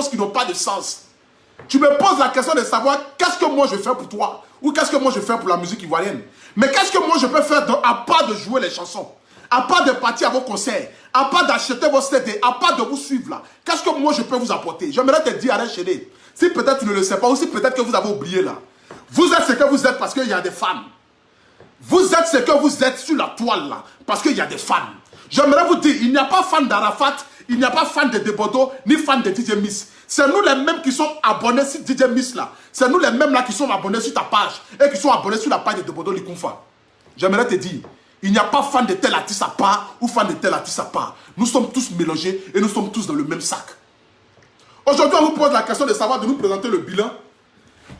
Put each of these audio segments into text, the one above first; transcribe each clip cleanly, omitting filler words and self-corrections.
choses qui n'ont pas de sens. Tu me poses la question de savoir qu'est-ce que moi je fais pour toi ou qu'est-ce que moi je fais pour la musique ivoirienne. Mais qu'est-ce que moi je peux faire à part de jouer les chansons, à part de partir à vos concerts, à part d'acheter vos CD, à part de vous suivre là. Qu'est-ce que moi je peux vous apporter? J'aimerais te dire, arrête chérie. Si peut-être tu ne le sais pas ou si peut-être que vous avez oublié là. Vous êtes ce que vous êtes parce qu'il y a des fans. Vous êtes ce que vous êtes sur la toile là parce qu'il y a des fans. J'aimerais vous dire, il n'y a pas fan d'Arafat, il n'y a pas fan de Debodo, ni fan de DJ Miss. C'est nous les mêmes qui sont abonnés sur DJ Miss là. C'est nous les mêmes là qui sont abonnés sur ta page et qui sont abonnés sur la page de Debodo Likunfa. J'aimerais te dire, il n'y a pas fan de tel artiste à part ou fan de tel artiste à part. Nous sommes tous mélangés et nous sommes tous dans le même sac. Aujourd'hui, on vous pose la question de savoir de nous présenter le bilan.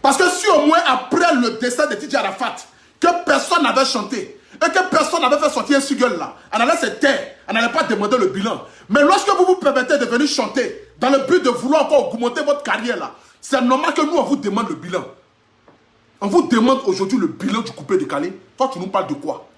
Parce que si au moins après le décès de DJ Arafat, que personne n'avait chanté et que personne n'avait fait sortir un single là, on allait se taire, on n'allait pas demander le bilan. Mais lorsque vous vous permettez de venir chanter dans le but de vouloir encore augmenter votre carrière là, c'est normal que nous on vous demande le bilan. On vous demande aujourd'hui le bilan du coupé décalé. Toi tu nous parles de quoi?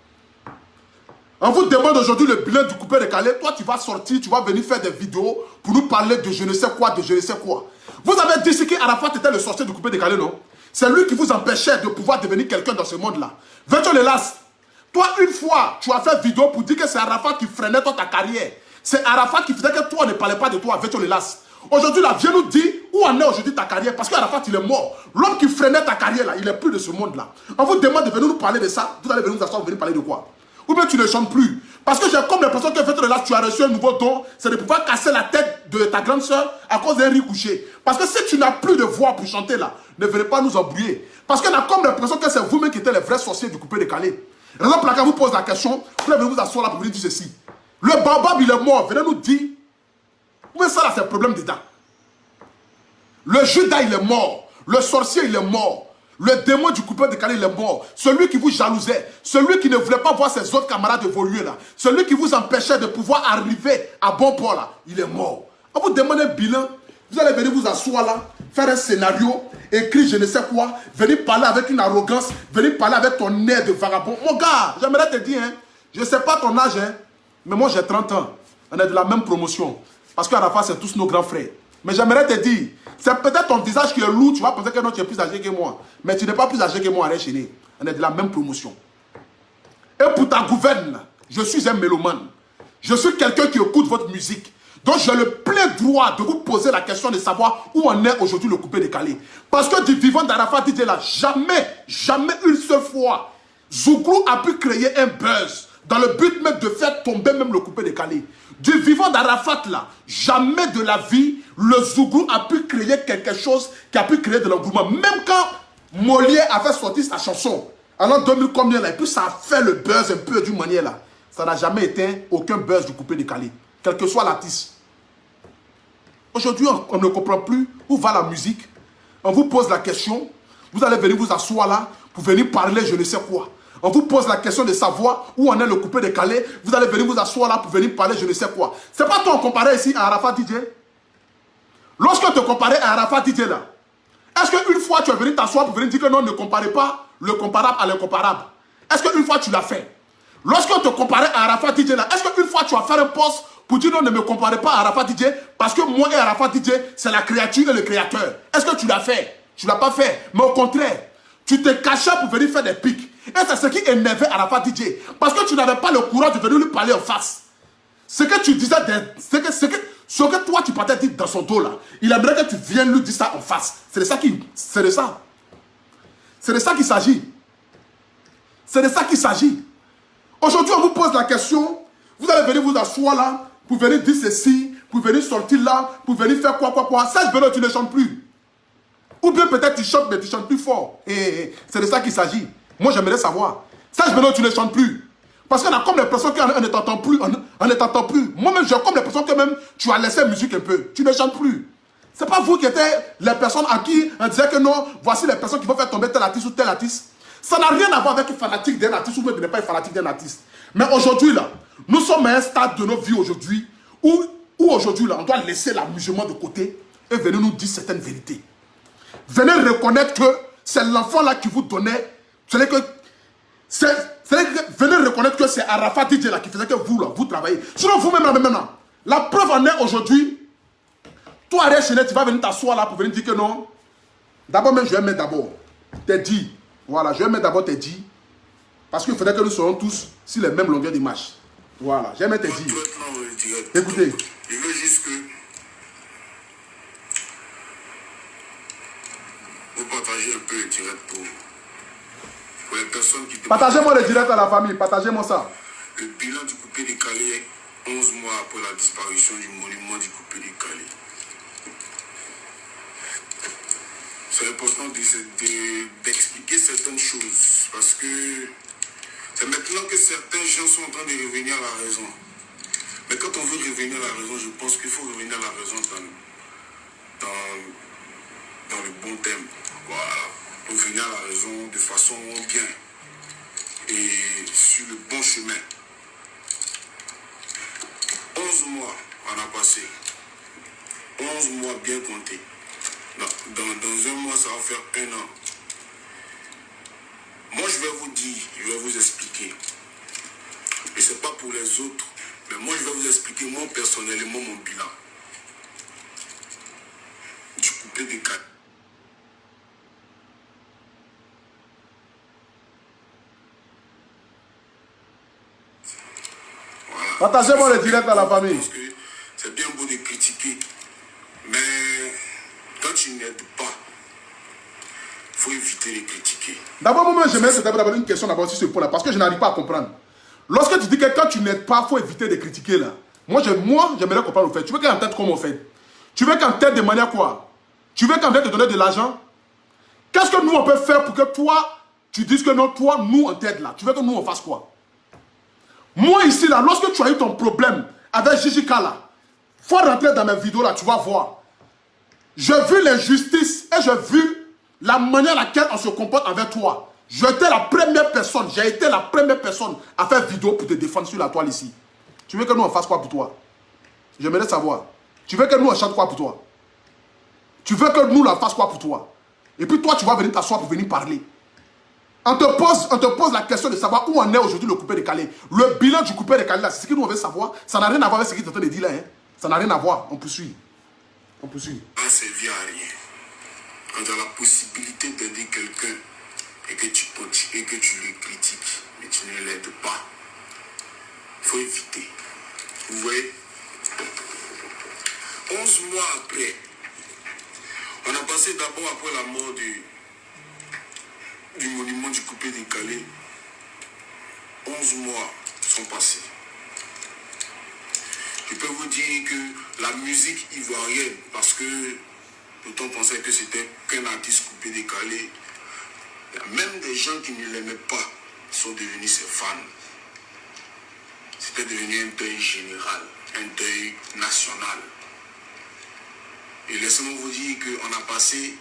On vous demande aujourd'hui le bilan du coupé décalé. Toi tu vas sortir, tu vas venir faire des vidéos pour nous parler de je ne sais quoi, de je ne sais quoi. Vous avez dit qu'Arafat était le sorcier du coupé décalé, non? C'est lui qui vous empêchait de pouvoir devenir quelqu'un dans ce monde-là. Virtual Elas, toi, une fois, tu as fait vidéo pour dire que c'est Arafat qui freinait toi ta carrière. C'est Arafat qui faisait que toi, on ne parlait pas de toi, Virtual Elas. Aujourd'hui, là, viens nous dire où en est aujourd'hui ta carrière. Parce qu'Arafat, il est mort. L'homme qui freinait ta carrière, là, il n'est plus de ce monde-là. On vous demande de venir nous parler de ça. Vous allez venir nous asseoir, vous venir parler de quoi? Ou bien tu ne chantes plus. Parce que j'ai comme l'impression que Virtual Elas, tu as reçu un nouveau don. C'est de pouvoir casser la tête de ta grande soeur à cause d'un riz couché. Parce que si tu n'as plus de voix pour chanter là, ne venez pas nous embrouiller. Parce qu'on a comme l'impression que c'est vous-même qui êtes les vrais sorciers du coupé décalé. Raison pour laquelle vous pose la question, vous allez vous asseoir là pour venir dire ceci. Le baobab il est mort, venez nous dire. Mais ça là c'est un problème dedans. Le Judas il est mort, le sorcier il est mort, le démon du coupé décalé il est mort. Celui qui vous jalousait, celui qui ne voulait pas voir ses autres camarades évoluer là, celui qui vous empêchait de pouvoir arriver à bon port là, il est mort. On vous demande un bilan, vous allez venir vous asseoir là, faire un scénario, écrire je ne sais quoi, venir parler avec une arrogance, venir parler avec ton air de vagabond. Mon gars, j'aimerais te dire, hein, je ne sais pas ton âge, hein, mais moi j'ai 30 ans. On est de la même promotion. Parce qu'à la fin, c'est tous nos grands frères. Mais j'aimerais te dire, c'est peut-être ton visage qui est lourd, tu vas penser que non, tu es plus âgé que moi. Mais tu n'es pas plus âgé que moi, arrête chérie. On est de la même promotion. Et pour ta gouverne, je suis un mélomane. Je suis quelqu'un qui écoute votre musique. Donc j'ai le plein droit de vous poser la question de savoir où en est aujourd'hui le coupé décalé. Parce que du vivant d'Arafat DJ là, jamais une seule fois, Zouglou a pu créer un buzz dans le but même de faire tomber même le coupé décalé. Du vivant d'Arafat là, jamais de la vie, le Zouglou a pu créer quelque chose qui a pu créer de l'engouement. Même quand Molière avait sorti sa chanson, en l'an 2000 combien là, et puis ça a fait le buzz un peu d'une manière là, ça n'a jamais été aucun buzz du coupé décalé, quel que soit l'artiste. Aujourd'hui, on ne comprend plus où va la musique. On vous pose la question, vous allez venir vous asseoir là pour venir parler je ne sais quoi. On vous pose la question de savoir où en est le coupé décalé. Vous allez venir vous asseoir là pour venir parler je ne sais quoi. C'est pas toi on comparait ici à Arafat DJ. Lorsqu'on te comparait à Arafat DJ là, est-ce qu'une fois tu es venu t'asseoir pour venir dire que non, ne comparez pas le comparable à l'incomparable? Est-ce qu'une fois tu l'as fait? Lorsqu'on te comparait à Arafat DJ là, est-ce qu'une fois tu as fait un post pour dire non, ne me comparez pas à Arafat DJ parce que moi et Arafat DJ, c'est la créature et le créateur? Est-ce que tu l'as fait? Tu ne l'as pas fait. Mais au contraire, tu te cachais pour venir faire des pics. Et c'est ce qui énervait Arafat DJ. Parce que tu n'avais pas le courage de venir lui parler en face. Ce que tu disais, ce que toi tu partais dire dans son dos là, il aimerait que tu viennes lui dire ça en face. C'est de ça qu'il s'agit. C'est de ça qu'il s'agit. Aujourd'hui, on vous pose la question. Vous allez venir vous asseoir là, pour venir dire ceci, pour venir sortir là, pour venir faire quoi. Serge Bello, tu ne chantes plus. Ou bien peut-être tu chantes, mais tu chantes plus fort. Et c'est de ça qu'il s'agit. Moi, j'aimerais savoir. Serge Bello, tu ne chantes plus. Parce qu'on a comme l'impression qu'on ne t'entend plus. On ne t'entend plus. Moi-même, j'ai comme l'impression que même tu as laissé la musique un peu. Tu ne chantes plus. C'est pas vous qui étiez les personnes à qui on disait que non, voici les personnes qui vont faire tomber tel artiste ou tel artiste. Ça n'a rien à voir avec le fanatique d'un artiste ou même ne pas être fanatique d'un artiste. Mais aujourd'hui, là, nous sommes à un stade de nos vies aujourd'hui où aujourd'hui, là, on doit laisser l'amusement de côté et venir nous dire certaines vérités. Venez reconnaître que c'est l'enfant là qui vous donnait. Venez reconnaître que c'est Arafat DJ là qui faisait que vous, là, vous travaillez. Sinon, vous-même, là, la preuve en est aujourd'hui, Toi, Ariel Chenet, tu vas venir t'asseoir là pour venir dire que non. D'abord, même, je vais mettre d'abord tes dits. Voilà, je vais mettre d'abord tes dits. Parce qu'il faudrait que nous soyons tous sur les mêmes longueurs de marche. Voilà, je vais mettre tes dits. Écoutez. Je veux juste que vous partagez un peu le direct pour les personnes qui... Partagez-moi le direct à la famille, partagez-moi ça. Le bilan du coupé décalé 11 mois après la disparition du monument du coupé décalé. C'est important d'expliquer certaines choses parce que c'est maintenant que certains gens sont en train de revenir à la raison. Mais quand on veut revenir à la raison, je pense qu'il faut revenir à la raison dans le bon thème. Voilà. Revenir à la raison de façon bien et sur le bon chemin. 11 mois on a passé. 11 mois bien comptés. Dans un mois, ça va faire 1 an. Moi, je vais vous dire, je vais vous expliquer. Et ce n'est pas pour les autres. Mais moi, je vais vous expliquer, moi, personnellement, mon bilan. Du coupé des 4. Voilà. Partagez-moi le direct à la famille. Parce que c'est bien beau de critiquer. Mais quand tu n'aides pas, il faut éviter de critiquer. D'abord, moi, je mets d'abord une question d'abord sur ce point-là, parce que je n'arrive pas à comprendre. Lorsque tu dis que quand tu n'aides pas, il faut éviter de critiquer là. Moi, j'aimerais comprendre au fait. Tu veux qu'en tête comme on fait? Tu veux qu'en tête de manière quoi? Tu veux qu'en tête te donner de l'argent? Qu'est-ce que nous on peut faire pour que toi, tu dises que non, toi, nous en tête là? Tu veux que nous on fasse quoi? Moi ici là, lorsque tu as eu ton problème avec Gigi Kala, faut rentrer dans mes vidéos là, tu vas voir. J'ai vu l'injustice et j'ai vu la manière à laquelle on se comporte avec toi. J'étais la première personne, j'ai été la première personne à faire vidéo pour te défendre sur la toile ici. Tu veux que nous on fasse quoi pour toi? J'aimerais savoir. Tu veux que nous on chante quoi pour toi? Tu veux que nous la fasse quoi pour toi? Et puis toi tu vas venir t'asseoir pour venir parler. On te pose la question de savoir où en est aujourd'hui le coupé décalé. Le bilan du coupé décalé là, c'est ce que nous on veut savoir. Ça n'a rien à voir avec ce qu'il est en train de dire là. Hein. Ça n'a rien à voir. On poursuit. On poursuit. Ça ne servir à rien. Quand tu as la possibilité d'aider quelqu'un et que tu continues et que tu le critiques, mais tu ne l'aides pas, il faut éviter. Vous voyez, 11 mois après, on a passé d'abord après la mort du monument du coupé décalé. 11 mois sont passés. Je peux vous dire que la musique ivoirienne, parce que d'autant pensaient que c'était qu'un artiste coupé décalé, il y a même des gens qui ne l'aimaient pas sont devenus ses fans. C'était devenu un deuil général, un deuil national. Et laissez-moi vous dire qu'on a passé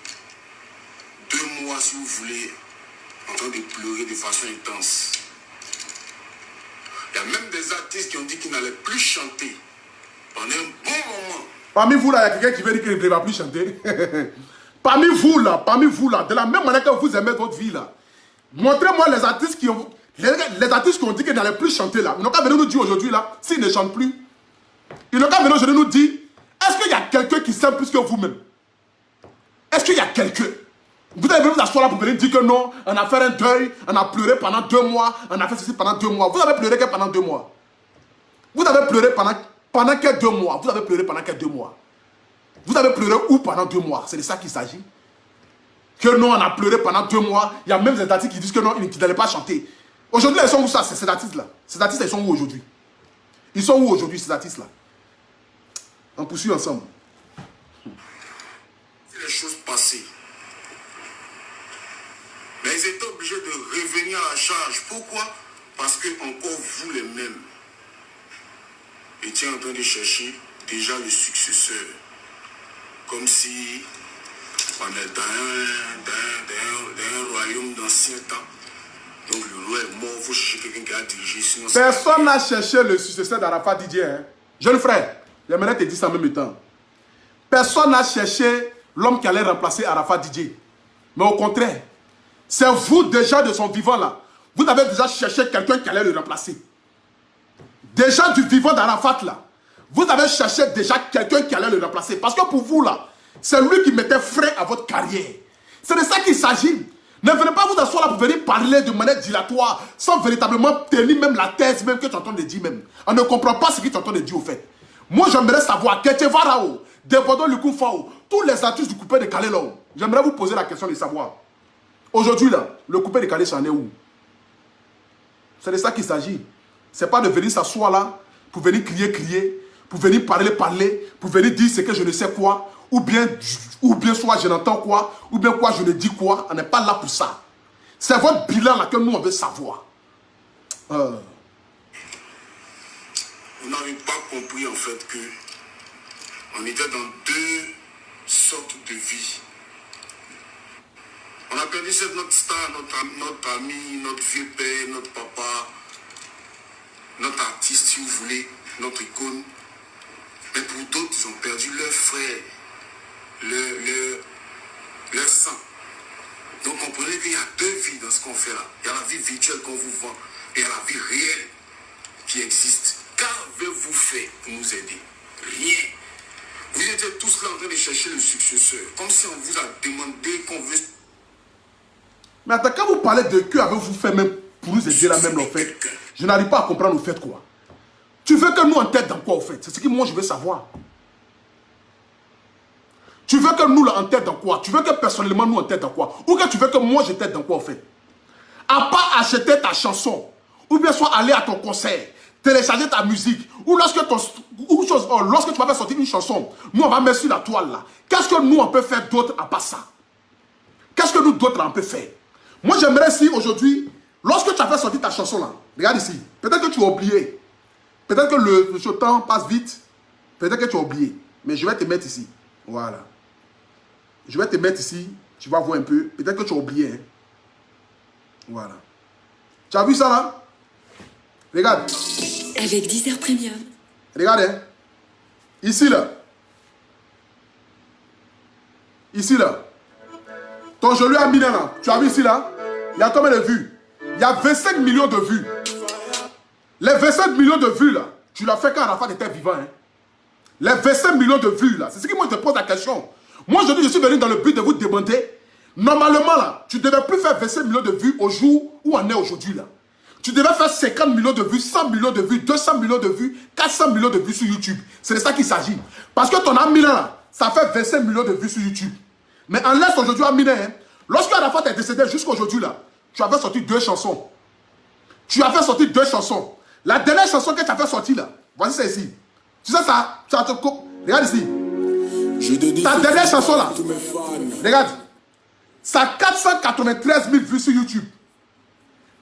2 mois, si vous voulez, en train de pleurer de façon intense. Il y a même des artistes qui ont dit qu'ils n'allaient plus chanter pendant un bon moment. Parmi vous là, il y a quelqu'un qui veut dire qu'il ne va plus chanter. Parmi vous là, de la même manière que vous aimez votre vie là, montrez-moi les artistes qui ont dit qu'ils n'allaient plus chanter là. Ils n'ont qu'à venir nous dire aujourd'hui là, s'ils ne chantent plus. Ils n'ont qu'à venir aujourd'hui nous dire, est-ce qu'il y a quelqu'un qui s'aime plus que vous-même? Est-ce qu'il y a quelqu'un? Vous allez venir vous asseoir là pour venir dire que non, on a fait un deuil, on a pleuré pendant 2 mois, on a fait ceci pendant 2 mois. Vous avez pleuré que pendant 2 mois. Vous avez pleuré pendant que 2 mois. Vous avez pleuré pendant que 2 mois. Vous avez pleuré où pendant 2 mois? C'est de ça qu'il s'agit. Que non, on a pleuré pendant 2 mois. Il y a même des artistes qui disent que non, ils n'allaient pas chanter. Aujourd'hui, ils sont où ça, ces artistes-là? Ces artistes, ils sont où aujourd'hui? Ils sont où aujourd'hui, ces artistes-là? On poursuit ensemble. Les choses passées. Mais ils étaient obligés de revenir à la charge. Pourquoi? Parce que encore vous les mêmes étiez en train de chercher déjà le successeur. Comme si on est dans un royaume d'ancien temps. Donc le roi est mort, il faut chercher quelqu'un qui a dirigé. Sinon personne n'a cherché le successeur d'Arafat Didier. Hein? Jeune frère, j'aimerais te dire ça en même temps. Personne n'a cherché l'homme qui allait remplacer Arafat Didier. Mais au contraire, c'est vous déjà de son vivant là. Vous avez déjà cherché quelqu'un qui allait le remplacer. Déjà du vivant d'Arafat là. Vous avez cherché déjà quelqu'un qui allait le remplacer. Parce que pour vous, là, c'est lui qui mettait frein à votre carrière. C'est de ça qu'il s'agit. Ne venez pas vous asseoir là pour venir parler de manière dilatoire, sans véritablement tenir même la thèse même que tu entends de dire même. On ne comprend pas ce que tu entends de dire au fait. Moi, j'aimerais savoir, Ketchevarao, Devodon Lukufao, tous les artistes du coupé de Calais là, j'aimerais vous poser la question de savoir. Aujourd'hui là, le coupé de Calais, c'en est où? C'est de ça qu'il s'agit. C'est pas de venir s'asseoir là, pour venir crier, pour venir parler, pour venir dire ce que je ne sais quoi, ou bien soit je n'entends quoi, ou bien quoi je ne dis quoi. On n'est pas là pour ça. C'est votre bilan là que nous on veut savoir. Vous n'avez pas compris en fait que on était dans deux sortes de vie. On a perdu notre star, notre ami, notre vieux père, notre papa, notre artiste si vous voulez, notre icône. Mais pour d'autres, ils ont perdu leur frère, leur sang. Donc comprenez qu'il y a deux vies dans ce qu'on fait là. Il y a la vie virtuelle qu'on vous vend et il y a la vie réelle qui existe. Qu'avez-vous fait pour nous aider? Rien. Vous étiez tous là en train de chercher le successeur. Comme si on vous a demandé qu'on veut... Mais attends, quand vous parlez de que avez-vous fait même pour nous aider là même en fait, je n'arrive pas à comprendre au fait quoi. Tu veux que nous en tête dans quoi au fait? C'est ce que moi je veux savoir. Tu veux que nous là en tête dans quoi? Tu veux que personnellement nous en tête dans quoi? Ou que tu veux que moi je tête dans quoi au fait? À part acheter ta chanson, ou bien soit aller à ton concert, télécharger ta musique, ou lorsque tu vas faire sortir une chanson, nous on va mettre sur la toile là. Qu'est-ce que nous on peut faire d'autre à part ça? Qu'est-ce que nous d'autres là on peut faire? Moi j'aimerais si aujourd'hui, lorsque tu as fait sortir ta chanson là, regarde ici, peut-être que tu as oublié, peut-être que le temps passe vite, peut-être que tu as oublié, mais je vais te mettre ici, voilà. Je vais te mettre ici, tu vas voir un peu, peut-être que tu as oublié, hein. Voilà. Tu as vu ça là? Regarde. Avec Deezer Premium. Regarde, hein. Ici là. Ici là. Ton joli ami là, tu as vu ici là? Il y a combien de vues? Il y a 25 millions de vues. Les 25 millions de vues là, tu l'as fait quand Arafat était vivant. Hein? Les 25 millions de vues là, c'est ce qui moi je te pose la question. Moi aujourd'hui je suis venu dans le but de vous demander, normalement là, tu ne devais plus faire 25 millions de vues au jour où on est aujourd'hui là. Tu devais faire 50 millions de vues, 100 millions de vues, 200 millions de vues, 400 millions de vues sur YouTube. C'est de ça qu'il s'agit. Parce que ton ami là, ça fait 25 millions de vues sur YouTube. Mais en laisse aujourd'hui Amine, hein, lorsque Arafat est décédé jusqu'à aujourd'hui là, tu avais sorti 2 chansons. Tu as fait sortir 2 chansons. La dernière chanson que tu as fait sortir là, voici ça ici. Tu sais ça, regarde ici. Ta dernière chanson là, regarde, ça a 493 000 vues sur YouTube.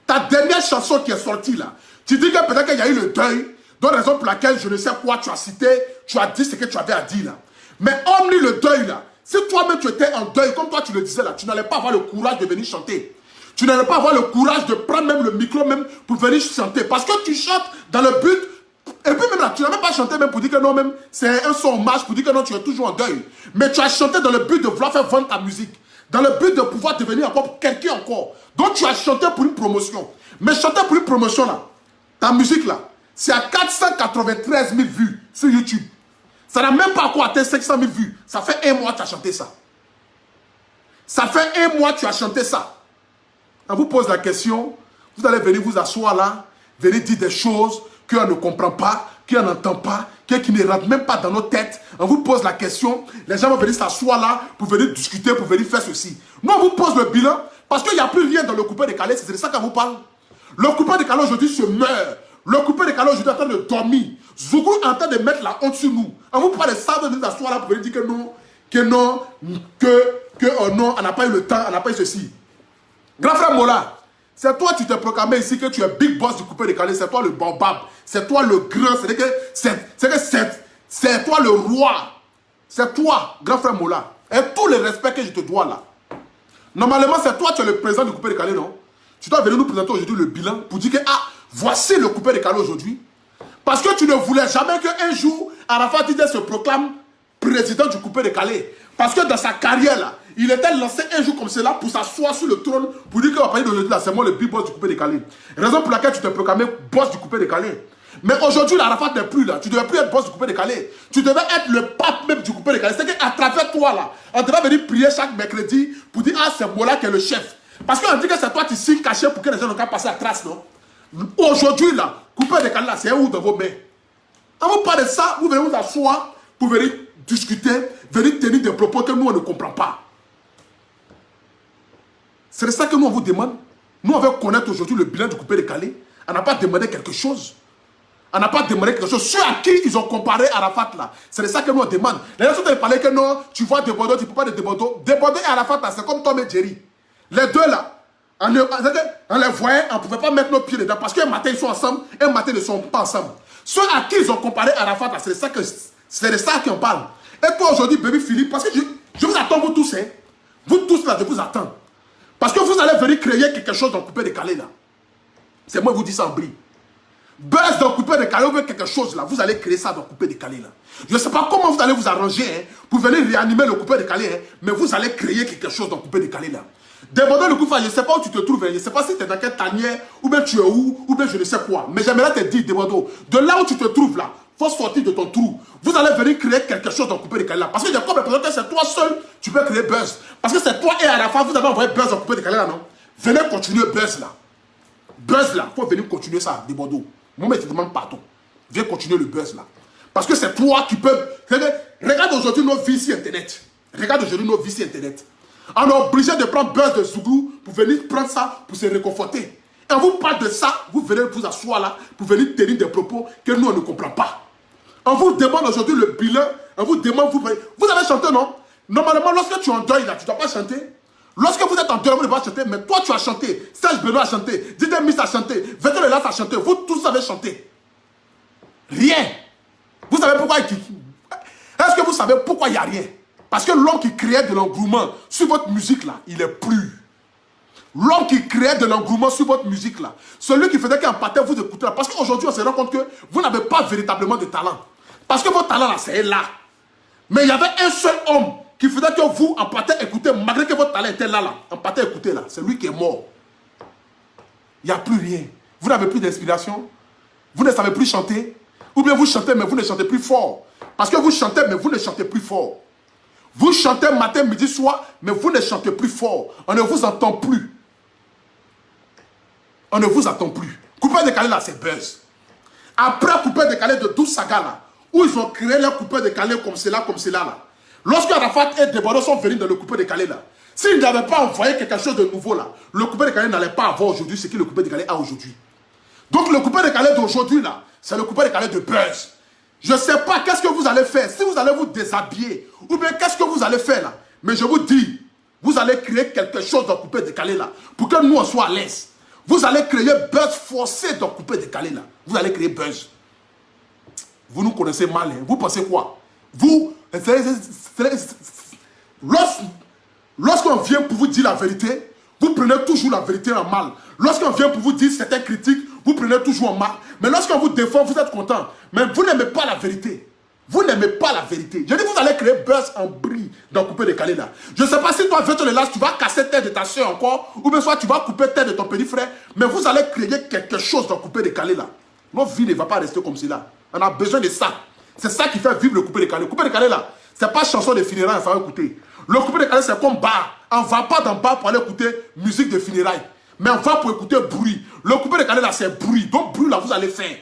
Ta dernière chanson qui est sortie là, tu dis que peut-être qu'il y a eu le deuil, donc raison pour laquelle je ne sais quoi tu as cité, tu as dit ce que tu avais à dire là. Mais hormis le deuil là, si toi-même tu étais en deuil, comme toi tu le disais là, tu n'allais pas avoir le courage de venir chanter. Tu n'allais pas avoir le courage de prendre même le micro même pour venir chanter. Parce que tu chantes dans le but, et puis même là, tu n'as même pas chanté même pour dire que non, même c'est un son hommage, pour dire que non, tu es toujours en deuil. Mais tu as chanté dans le but de vouloir faire vendre ta musique. Dans le but de pouvoir devenir encore quelqu'un encore. Donc tu as chanté pour une promotion. Mais chanter pour une promotion là, ta musique là, c'est à 493 000 vues sur YouTube. Ça n'a même pas encore atteint 500 000 vues. Ça fait 1 mois que tu as chanté ça. Ça fait 1 mois que tu as chanté ça. On vous pose la question, vous allez venir vous asseoir là, venir dire des choses qu'on ne comprend pas, qu'on n'entend pas, qui ne rentrent même pas dans nos têtes. On vous pose la question, les gens vont venir s'asseoir là pour venir discuter, pour venir faire ceci. Nous, on vous pose le bilan parce qu'il n'y a plus rien dans le coupé de Calais, c'est de ça qu'on vous parle. Le coupé de Calais aujourd'hui se meurt. Le coupé de Calais aujourd'hui est en train de dormir. Zougou est en train de mettre la honte sur nous. On vous parle de ça, de venir s'asseoir là pour venir dire que non, non, on n'a pas eu le temps, on n'a pas eu ceci. Grand frère Mola, c'est toi tu t'es proclamé ici que tu es big boss du coupé de Calais, c'est toi le bambab, c'est toi le grand, c'est toi le roi, c'est toi, grand frère Mola, et tout le respect que je te dois là. Normalement c'est toi tu es le président du coupé de Calais, non? Tu dois venir nous présenter aujourd'hui le bilan pour dire que voici le coupé de Calais aujourd'hui. Parce que tu ne voulais jamais qu'un jour Arafat Didier se proclame président du coupé de Calais. Parce que dans sa carrière là, il était lancé un jour comme cela pour s'asseoir sur le trône pour dire que à partir d'aujourd'hui là, c'est moi le big boss du coupé de Calais. Raison pour laquelle tu t'es proclamé boss du coupé de Calais. Mais aujourd'hui, Arafat n'est plus là. Tu ne devais plus être boss du coupé décalé. Tu devais être le pape même du coupé décalé. C'est qu'à travers toi, là, on devait venir prier chaque mercredi pour dire, ah, c'est Mola qui est le chef. Parce qu'on dit que c'est toi qui signes caché pour que les gens n'ont qu'à passer à trace, non? Aujourd'hui, là, coupé décalé, là, c'est où dans vos mains? On vous parle de ça, vous venez vous asseoir pour venir discuter, venir tenir des propos que nous, on ne comprend pas. C'est de ça que nous, on vous demande. Nous, on veut connaître aujourd'hui le bilan du coupé décalé. On n'a pas demandé quelque chose. On n'a pas demandé quelque chose. Ceux à qui ils ont comparé Arafat là, c'est de ça que nous on demande. Les gens ont parlé que non, tu vois Debordo, tu ne peux pas de Debordo. Debordo et Arafat là, c'est comme Tom et Jerry. Les deux là, on les voyait, on ne pouvait pas mettre nos pieds dedans parce qu'un matin ils sont ensemble, un matin ils ne sont pas ensemble. Ceux à qui ils ont comparé Arafat là, c'est de ça qu'on parle. Et toi aujourd'hui, Baby Philippe, parce que je vous attends vous tous, hein. Vous tous là, je vous attends. Parce que vous allez venir créer quelque chose dans le coupé décalé là. C'est moi qui vous dis ça en bris. Buzz dans le coupé décalé, ou quelque chose là, vous allez créer ça dans le coupé décalé là. Je ne sais pas comment vous allez vous arranger hein, pour venir réanimer le coupé décalé, hein, mais vous allez créer quelque chose dans le coupé décalé là. Demandez le coupé, je ne sais pas où tu te trouves, hein, je ne sais pas si tu es dans quelle tanière, ou bien tu es où, ou bien je ne sais quoi. Mais j'aimerais te dire, demandez, de là où tu te trouves là, il faut sortir de ton trou. Vous allez venir créer quelque chose dans le coupé décalé là. Parce que j'ai comme l'impression que c'est toi seul, tu peux créer Buzz. Parce que c'est toi et Arafat, vous avez envoyé Buzz dans le coupé décalé là, non? Venez continuer Buzz là. Buzz là, il faut venir continuer ça, des Bordeaux. Moi, je te demande pardon. Viens continuer le buzz là. Parce que c'est toi qui peux. Regarde aujourd'hui nos vies sur Internet. Regarde aujourd'hui nos vies sur Internet. On est obligé de prendre Buzz de Zougou pour venir prendre ça pour se réconforter. Et on vous parle de ça, vous venez vous asseoir là pour venir tenir des propos que nous on ne comprend pas. On vous demande aujourd'hui le bilan. On vous demande, vous avez chanté non? Normalement, lorsque tu es en deuil là, tu ne dois pas chanter. Lorsque vous êtes en deuil, vous ne devez pas chanter, mais toi tu as chanté, Serge Benoît a chanté, Didier Miss a chanté, Veto Lelas a chanté, vous tous avez chanté. Rien. Vous savez pourquoi? Est-ce que vous savez pourquoi il n'y a rien? Parce que l'homme qui créait de l'engouement sur votre musique là, il est plus. L'homme qui créait de l'engouement sur votre musique là, celui qui faisait qu'un patin vous écoutez là, parce qu'aujourd'hui on se rend compte que vous n'avez pas véritablement de talent. Parce que votre talent là, c'est là. Mais il y avait un seul homme qui faisait que vous, en patin, écoutez, malgré que votre talent était là, en patin, écoutez là, c'est lui qui est mort. Il n'y a plus rien. Vous n'avez plus d'inspiration. Vous ne savez plus chanter. Ou bien vous chantez, mais vous ne chantez plus fort. Parce que vous chantez, mais vous ne chantez plus fort. Vous chantez matin, midi, soir, mais vous ne chantez plus fort. On ne vous entend plus. On ne vous entend plus. Coupé décalé là, c'est Buzz. Après coupé décalé de 12 sagas là, où ils ont créé leur coupé décalé comme cela là. Lorsque Arafat et Debordo sont venus dans le coupé décalé là, s'ils n'avaient pas envoyé quelque chose de nouveau là, le coupé décalé n'allait pas avoir aujourd'hui ce que le coupé décalé a aujourd'hui. Donc le coupé décalé d'aujourd'hui là, c'est le coupé décalé de Buzz. Je ne sais pas qu'est-ce que vous allez faire, si vous allez vous déshabiller, ou bien qu'est-ce que vous allez faire là. Mais je vous dis, vous allez créer quelque chose dans le coupé décalé là, pour que nous on soit à l'aise. Vous allez créer Buzz forcé dans le coupé décalé là. Vous allez créer Buzz. Vous nous connaissez mal, hein. Vous pensez quoi? Vous, lorsqu'on vient pour vous dire la vérité, vous prenez toujours la vérité en mal. Lorsqu'on vient pour vous dire certaines critiques, vous prenez toujours en mal. Mais lorsqu'on vous défend, vous êtes content. Mais vous n'aimez pas la vérité. Vous n'aimez pas la vérité. Je dis, vous allez créer Buzz en bris dans le coupé décalé là. Je ne sais pas si toi, Veto Lelas, tu vas casser tête de ta soeur encore, ou bien soit tu vas couper tête de ton petit frère, mais vous allez créer quelque chose dans le coupé décalé là. Notre vie ne va pas rester comme cela. On a besoin de ça. C'est ça qui fait vivre le coupé décalé. Le coupé décalé là, c'est pas chanson de funérailles, ça va écouter. Le coupé décalé, c'est comme bar. On ne va pas dans bar pour aller écouter musique de funérailles. Mais on va pour écouter bruit. Le coupé décalé là, c'est bruit. Donc bruit là, vous allez faire.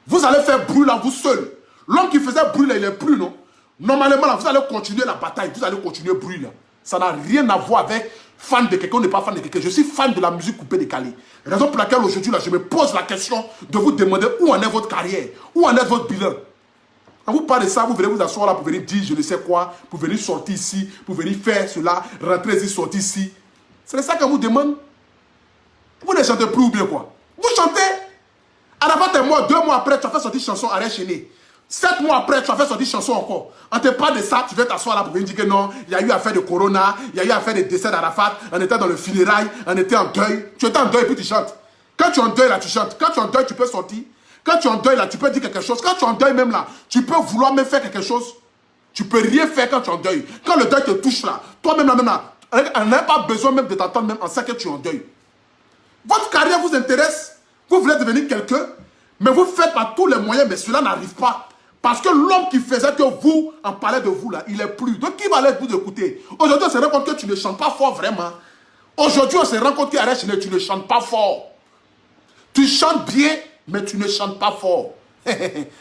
Vous allez faire bruit là, vous seul. L'homme qui faisait bruit là, il est plus, non? Normalement là, vous allez continuer la bataille. Vous allez continuer bruit là. Ça n'a rien à voir avec fan de quelqu'un ou n'est pas fan de quelqu'un. Je suis fan de la musique coupée décalée. Raison pour laquelle aujourd'hui là, je me pose la question de vous demander où en est votre carrière, où en est votre bilan. Quand vous parlez de ça, vous venez vous asseoir là pour venir dire je ne sais quoi, pour venir sortir ici, pour venir faire cela, rentrer ici, sortir ici. C'est ça qu'on vous demande. Vous ne chantez plus ou bien quoi? Vous chantez. Arafat est mort, 2 mois après, tu as fait sortir chanson Arrêt Chéné. 7 mois après, tu as fait sortir chanson encore. On te parle de ça, tu vas t'asseoir là pour venir dire que non, il y a eu affaire de corona, il y a eu affaire de décès d'Arafat, on était dans le funérail, on était en deuil. Tu étais en deuil et puis tu chantes. Quand tu es en deuil là, tu chantes. Quand tu es en deuil, tu peux sortir. Quand tu es en deuil là, tu peux dire quelque chose. Quand tu es en deuil même là, tu peux vouloir même faire quelque chose. Tu peux rien faire quand tu es en deuil. Quand le deuil te touche là, toi-même là, on n'a pas besoin même de t'entendre même en sachant que tu es en deuil. Votre carrière vous intéresse, vous voulez devenir quelqu'un, Mais vous faites par tous les moyens, mais cela n'arrive pas. Parce que l'homme qui faisait que vous, en parlait de vous là, il est plus. Donc qui va aller vous écouter? Aujourd'hui, on se rend compte que tu ne chantes pas fort vraiment. Aujourd'hui, on se rend compte qu'Arrête Chéné, tu ne chantes pas fort. Tu chantes bien, mais tu ne chantes pas fort.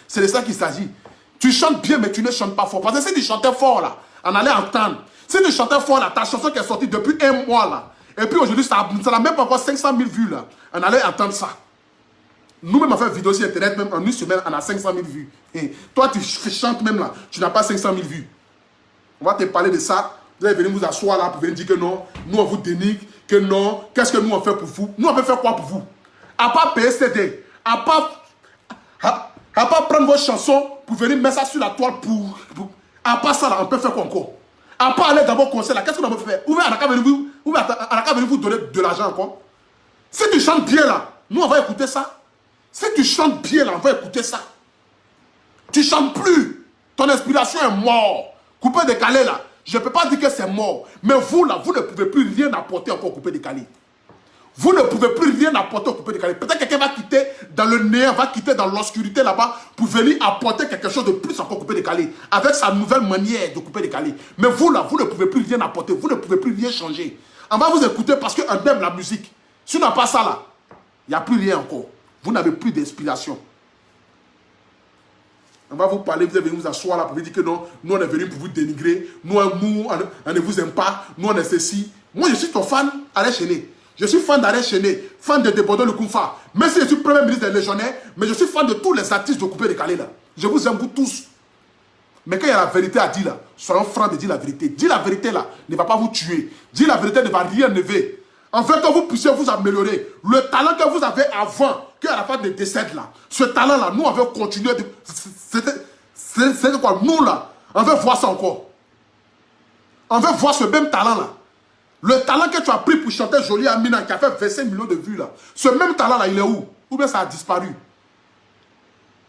C'est de ça qu'il s'agit. Tu chantes bien, mais tu ne chantes pas fort. Parce que si tu chantais fort là, on allait entendre. Si tu chantais fort là, ta chanson qui est sortie depuis un mois là, et puis aujourd'hui, ça n'a même pas encore 500 000 vues là, on allait entendre ça. Nous-mêmes, on fait une vidéo sur Internet, même en une semaine, on a 500 000 vues. Et toi, tu chantes même là, tu n'as pas 500 000 vues. On va te parler de ça. Vous allez venir vous asseoir là pour venir dire que non, nous on vous dénigre, que non, qu'est-ce que nous on fait pour vous? Nous on peut faire quoi pour vous? À part payer CD, à part prendre vos chansons pour venir mettre ça sur la toile à part ça là, on peut faire quoi encore? À part aller dans vos concerts là, qu'est-ce qu'on peut faire? Ou bien on n'a qu'à venir vous donner de l'argent encore? Si tu chantes bien là, nous on va écouter ça. Si tu chantes bien là, on va écouter ça. Tu chantes plus. Ton inspiration est morte. Coupé décalé là, je ne peux pas dire que c'est mort. Mais vous là, vous ne pouvez plus rien apporter encore au coupé décalé. Vous ne pouvez plus rien apporter au coupé décalé. Peut-être que quelqu'un va quitter dans le néant, va quitter dans l'obscurité là-bas pour venir apporter quelque chose de plus encore au coupé décalé. Avec sa nouvelle manière de couper décalé. Mais vous là, vous ne pouvez plus rien apporter. Vous ne pouvez plus rien changer. On va vous écouter parce qu'on aime la musique. Si on n'a pas ça là, il n'y a plus rien encore. Vous n'avez plus d'inspiration. On va vous parler, vous allez venir vous asseoir là pour vous dire que non, nous on est venus pour vous dénigrer, nous on ne vous aime pas, nous on est ceci. Moi je suis ton fan Arrête Chéné. Je suis fan d'Arrête Chéné, fan de Debodo le Koumfa. Même si je suis premier ministre des Légionnaires, mais je suis fan de tous les artistes de Coupé Décalé là. Je vous aime vous tous. Mais quand il y a la vérité à dire là, soyons francs de dire la vérité. Dire la vérité là ne va pas vous tuer. Dire la vérité ne va rien enlever. En fait, quand vous puissiez vous améliorer, le talent que vous avez avant, qu'à la fin des décès là, ce talent-là, nous, on veut continuer de... C'est quoi? Nous, là, on veut voir ça encore. On veut voir ce même talent-là. Le talent que tu as pris pour chanter Jolie Amina, qui a fait 25 millions de vues, là, ce même talent-là, il est où? Ou bien ça a disparu?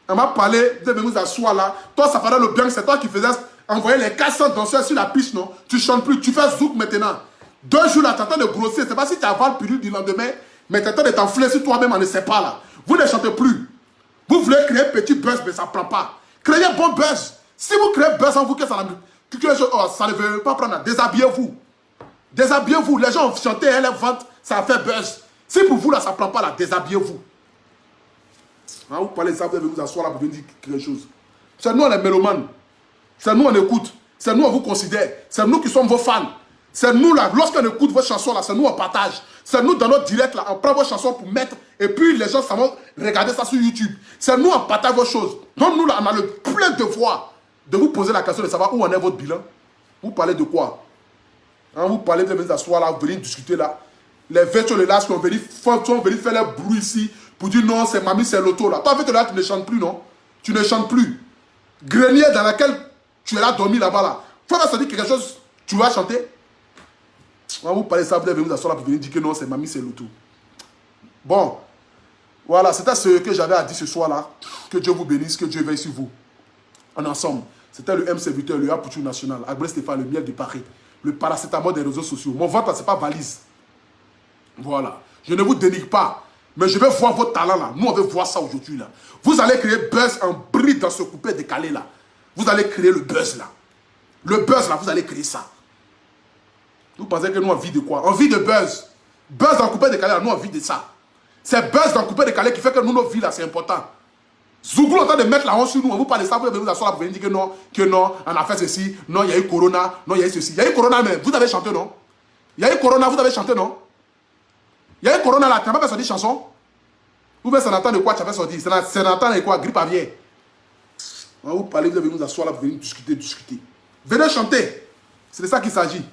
On m'a parlé, vous devez nous asseoir là. Toi, ça fera le bien, c'est toi qui faisais envoyer les 400 danseurs sur la piste, non? Tu chantes plus, tu fais zouk maintenant. 2 jours là, tu es en train de grossir. C'est pas si tu avales le pilule du lendemain, mais tu es en train de t'enfler sur toi-même, on ne sait pas là. Vous ne chantez plus. Vous voulez créer un petit buzz, mais ça ne prend pas. Créez un bon buzz. Si vous créez un buzz en vous, que ça ne veut pas prendre, déshabillez-vous. Déshabillez-vous. Les gens ont chanté, elles vendent, ça a fait buzz. Si pour vous là, ça ne prend pas là, déshabillez-vous. Hein, vous parlez de ça, vous devez vous asseoir là pour venir dire quelque chose. C'est nous, on est mélomanes. C'est nous, on écoute. C'est nous, on vous considère. C'est nous qui sommes vos fans. C'est nous là, lorsqu'on écoute vos chansons là, c'est nous on partage. C'est nous dans notre direct là, on prend vos chansons pour mettre et puis les gens ça vont regarder ça sur YouTube. C'est nous on partage vos choses. Donc nous là, on a le plein devoir de vous poser la question de savoir où en est votre bilan. Vous parlez de quoi? Hein, vous parlez de venir s'asseoir là, vous venez discuter là. Les versions de l'âge qui ont venu faire leur bruit ici pour dire non, c'est Mamie, c'est l'auto là. Toi, en fait, là, tu ne chantes plus, non? Tu ne chantes plus. Grenier dans laquelle tu es là dormi là-bas là. Faut que ça dit quelque chose, tu vas chanter. On va vous parler de ça, vous devez vous asseoir là pour venir dire que non, c'est Mamie, c'est l'auto. Bon, voilà, c'était ce que j'avais à dire ce soir-là. Que Dieu vous bénisse, que Dieu veille sur vous. En ensemble, c'était le M Serviteur, le A pour tout national, Agré Stéphane, le miel de Paris, le paracétamol des réseaux sociaux. Mon ventre, c'est pas valise. Voilà. Je ne vous dénigre pas, mais je vais voir votre talent là. Nous, on veut voir ça aujourd'hui là. Vous allez créer buzz en bride dans ce coupé décalé là. Vous allez créer le buzz là. Le buzz là, vous allez créer ça. Vous pensez que nous on vit de quoi? On vit de buzz. Buzz dans le coupé décalé, nous on vit de ça. C'est buzz dans le coupé décalé qui fait que nous, nos vies là, c'est important. Zouglou est en train de mettre la honte sur nous. On vous parle de ça, vous venez vous asseoir là, vous venez dire que non, on a fait ceci, non, il y a eu Corona, non, il y a eu ceci. Il y a eu Corona, mais vous avez chanté, non? Il y a eu Corona, vous avez chanté, non? Il y a eu Corona là, tu n'as pas fait sortir chanson? Vous faites Sanatan de quoi tu as fait sortir? Sanatan de quoi? Grippe aviaire. On va vous parler, vous venez vous asseoir là, vous venez discuter. Venez chanter. C'est de ça qu'il s'agit.